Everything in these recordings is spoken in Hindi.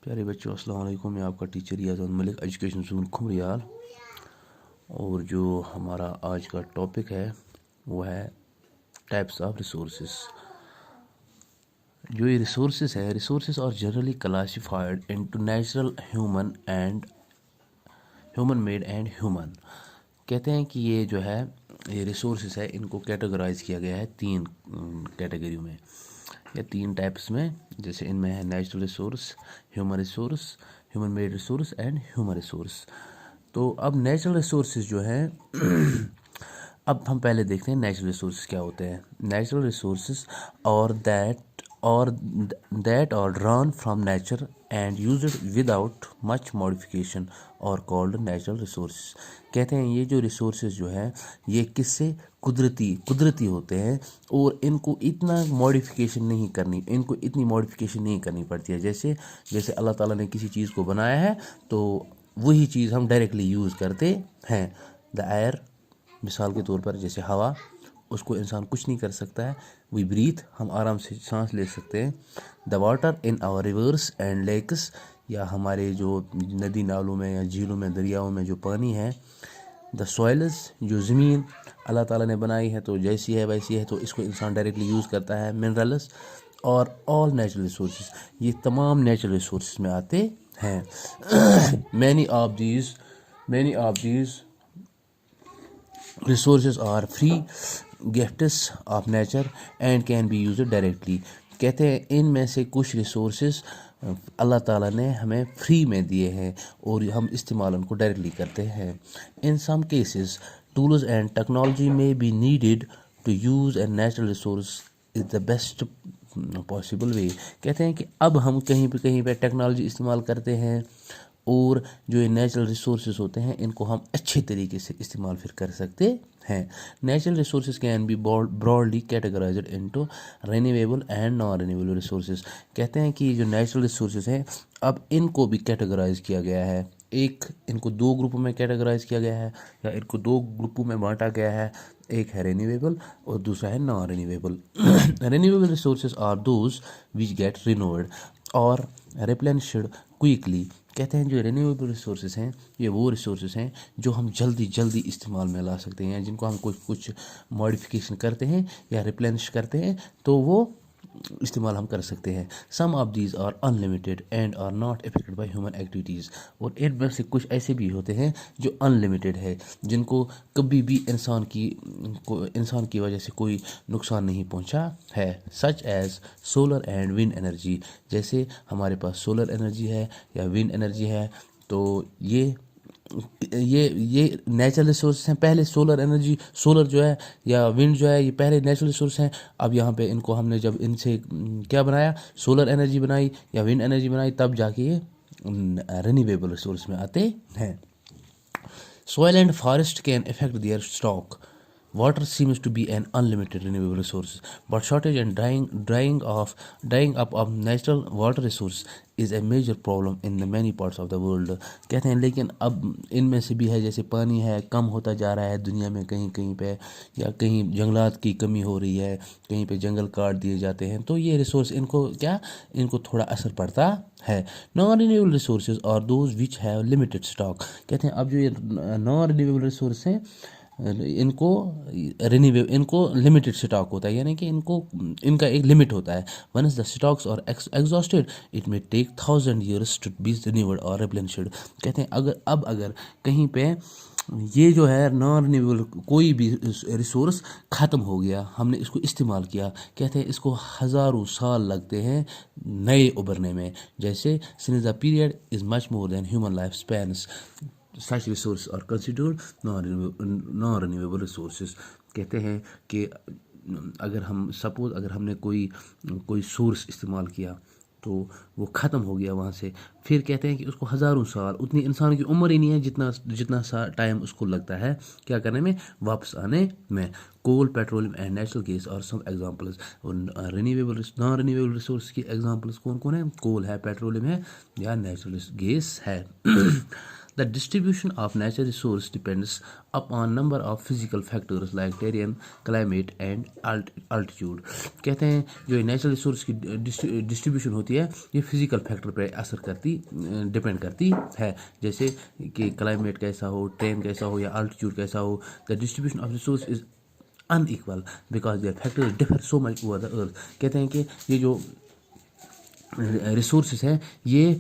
प्यारे बच्चों, अस्सलाम वालेकुम। मैं आपका टीचर याज़ मलिक, एजुकेशन जोन खुमरियाल। और जो हमारा आज का टॉपिक है वो है टाइप्स ऑफ रिसोर्सेज। जो ये रिसोर्सेज है, resources are generally classified into natural, human made and human. कहते हैं कि ये रिसोर्सेज है, इनको कैटेगराइज किया गया है तीन कैटेगरी में या तीन टाइप्स में। जैसे इनमें है natural resource, human made resource and human resource. तो अब नेचुरल रिसोर्सेज जो हैं अब हम पहले देखते हैं नेचुरल रिसोर्सेज क्या होते हैं। Natural resources are that are drawn from nature and used without much modification are called natural resources. कहते हैं ये जो रिसोर्सेज जो हैं ये किससे कुदरती होते हैं और इनको इतना मॉडिफिकेशन नहीं करनी पड़ती है। जैसे अल्लाह ताला ने किसी चीज़ को बनाया है तो वही चीज़ हम डायरेक्टली यूज़ करते हैं। द एयर, मिसाल के तौर पर जैसे हवा, उसको इंसान कुछ नहीं कर सकता है, वी ब्रीथ, हम आराम से सांस ले सकते हैं। The water in our rivers and lakes, या हमारे जो नदी नालों में या झीलों में दरियाओं में जो पानी है। द सॉइल्स, जो ज़मीन अल्लाह ताला ने बनाई है तो जैसी है वैसी है, तो इसको इंसान डायरेक्टली यूज़ करता है। मिनरल्स और ऑल नेचुरल रिसोर्सेज, ये तमाम नेचुरल रिसोर्सेज में आते हैं। Many of these resources are free gifts of nature and can be used directly। कहते हैं इनमें से कुछ रिसोर्सेज अल्लाह ताला ने हमें फ्री में दिए हैं और हम इस्तेमाल उनको डायरेक्टली करते हैं। In some cases tools and technology में be needed to use and natural resource is the best possible way. कहते हैं कि अब हम कहीं पे टेक्नोलॉजी इस्तेमाल करते हैं और जो ये नेचुरल रिसोर्सेज होते हैं इनको हम अच्छे तरीके से इस्तेमाल फिर कर सकते हैं। Natural resources can be broadly categorised into renewable and non renewable resources. कहते हैं कि जो नेचुरल रिसोर्सेज हैं अब इनको भी कैटेगराइज किया गया है। इनको दो ग्रुपों में कैटेगराइज किया गया है या इनको दो ग्रुपों में बांटा गया है। एक है रिन्यूएबल और दूसरा है non renewable. Renewable resources are those which get renewed और रिप्लेनिश्ड क्विकली। कहते हैं जो रिन्यूएबल रिसोर्सेज हैं ये वो रिसोर्सेज हैं जो हम जल्दी इस्तेमाल में ला सकते हैं, जिनको हम कुछ मॉडिफिकेशन करते हैं या रिप्लेनिश करते हैं तो वो इस्तेमाल हम कर सकते हैं। Some of these are unlimited and are not affected by human activities. और इनमें से कुछ ऐसे भी होते हैं जो अनलिमिटेड है, जिनको कभी भी इंसान की वजह से कोई नुकसान नहीं पहुंचा है। Such as solar and wind energy, जैसे हमारे पास सोलर एनर्जी है या विंड एनर्जी है, तो ये नेचुरल रिसोर्स हैं। पहले सोलर जो है या विंड जो है ये पहले नेचुरल रिसोर्स हैं। अब यहाँ पे इनको हमने जब इनसे क्या बनाया, सोलर एनर्जी बनाई या विंड एनर्जी बनाई, तब जाके ये रिन्यूएबल रिसोर्स में आते हैं। Soil and forest can affect their stock. Water seems to be an unlimited renewable resource, but shortage and drying up of natural water resource is a major problem in the many parts of the world। कहते हैं लेकिन अब इनमें से भी है, जैसे पानी है कम होता जा रहा है दुनिया में कहीं कहीं पे, या कहीं जंगलात की कमी हो रही है, कहीं पे जंगल काट दिए जाते हैं, तो ये रिसोर्स इनको थोड़ा असर पड़ता है। नॉन रिन्यूएबल रिसोर्सेज और those which have limited stock. कहते हैं अब जो ये नॉन रिन्यूएबल रिसोर्स हैं इनको लिमिटेड स्टॉक होता है, यानी कि इनका एक लिमिट होता है। Once the stocks are exhausted it may take 1000 years to be renewed or replenished. कहते हैं अगर कहीं पे ये जो है नॉन रिन्यूएबल कोई भी रिसोर्स ख़त्म हो गया, हमने इसको इस्तेमाल किया, कहते हैं इसको हज़ारों साल लगते हैं नए उभरने में। जैसे since the period is much more than human life spans, such resources are considered non-renewable resources। कहते हैं कि अगर हमने कोई सोर्स इस्तेमाल किया तो वो ख़त्म हो गया वहाँ से, फिर कहते हैं कि उसको हज़ारों साल, उतनी इंसान की उम्र ही नहीं है जितना सा टाइम उसको लगता है क्या करने में, वापस आने में। Coal, petroleum and natural gas और सम एग्जांपल्स। और नॉन रिन्यूएबल रिसोर्स की एग्जांपल्स कौन कौन है? कोल है, पेट्रोलियम है या नेचुरल गैस है। The distribution of natural resource depends upon number of physical factors like terrain, climate and altitude. कहते हैं जो नेचुरल रिसोर्स की डिस्ट्रीब्यूशन होती है ये फिजिकल फैक्टर पर असर करती डिपेंड करती है, जैसे कि क्लाइमेट कैसा हो, टेरेन कैसा हो या अल्टीट्यूड कैसा हो। The distribution of resource is unequal because their factors differ so much over the earth. कहते हैं कि ये जो रिसोर्सेस हैं ये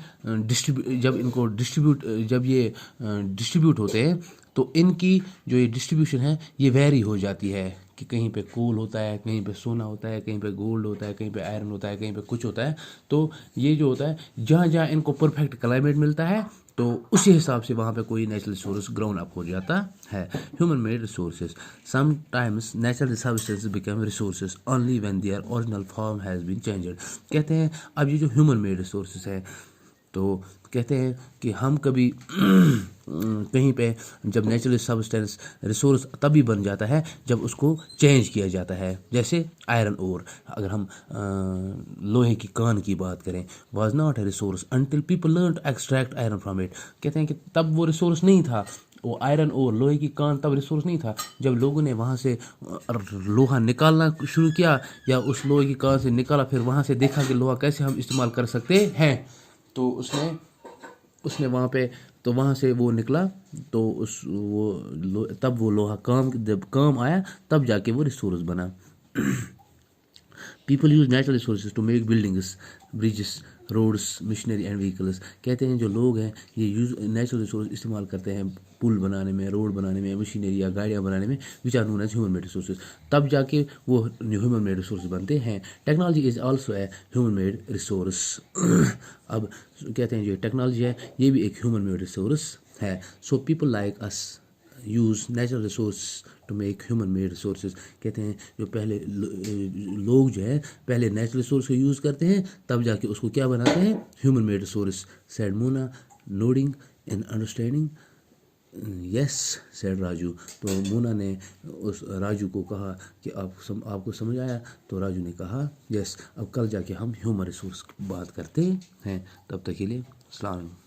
जब ये डिस्ट्रीब्यूट होते हैं तो इनकी जो ये डिस्ट्रीब्यूशन है ये वेरी हो जाती है कि कहीं पे कोल होता है, कहीं पे सोना होता है, कहीं पे गोल्ड होता है, कहीं पे आयरन होता है, कहीं पे कुछ होता है। तो ये जो होता है जहाँ जहाँ इनको परफेक्ट क्लाइमेट मिलता है तो उसी हिसाब से वहाँ पे कोई नेचुरल रिसोर्स ग्राउंड अप हो जाता है। Human made resources sometimes natural substances become resources only when their original form has been changed. कहते हैं अब ये जो ह्यूमन मेड रिसोर्सेज है तो कहते हैं कि हम कभी कहीं पे जब नेचुरल सब्सटेंस रिसोर्स तभी बन जाता है जब उसको चेंज किया जाता है। जैसे आयरन ओर, अगर हम लोहे की कान की बात करें, was not a resource until people learn to extract iron from it. कहते हैं कि तब वो रिसोर्स नहीं था, वो आयरन और लोहे की कान तब रिसोर्स नहीं था। जब लोगों ने वहाँ से लोहा निकालना शुरू किया या उस लोहे की कान से निकाला, फिर वहाँ से देखा कि लोहा कैसे हम इस्तेमाल कर सकते हैं, तो उसने वहाँ पे तो वहाँ से वो निकला, तो तब वो लोहा जब काम आया तब जाके वो रिसोर्स बना। People use natural resources to make buildings, bridges, roads, machinery and vehicles. कहते हैं जो लोग हैं ये नेचुरल रिसोर्स इस्तेमाल करते हैं पुल बनाने में, रोड बनाने में, मशीनरी या गाड़ियाँ बनाने में, which are known as human made resources. तब जाके वो ह्यूमन मेड रिसोर्स बनते हैं। Technology is also a human made resource. अब कहते हैं जो टेक्नोलॉजी है ये भी एक ह्यूमन मेड रिसोर्स है। So people like us use natural resource to make human made resources. कहते हैं जो पहले लोग जो है पहले नेचुरल रिसोर्स को यूज़ करते हैं तब जाके उसको क्या बनाते हैं, human made resource. Said Mona nodding in understanding yes said Raju. तो मोना ने उस राजू को कहा कि आपको समझ आया, तो राजू ने कहा यस। अब कल जाके हम ह्यूमन रिसोर्स की बात करते हैं। तब तक के लिए अस्सलाम वालेकुम।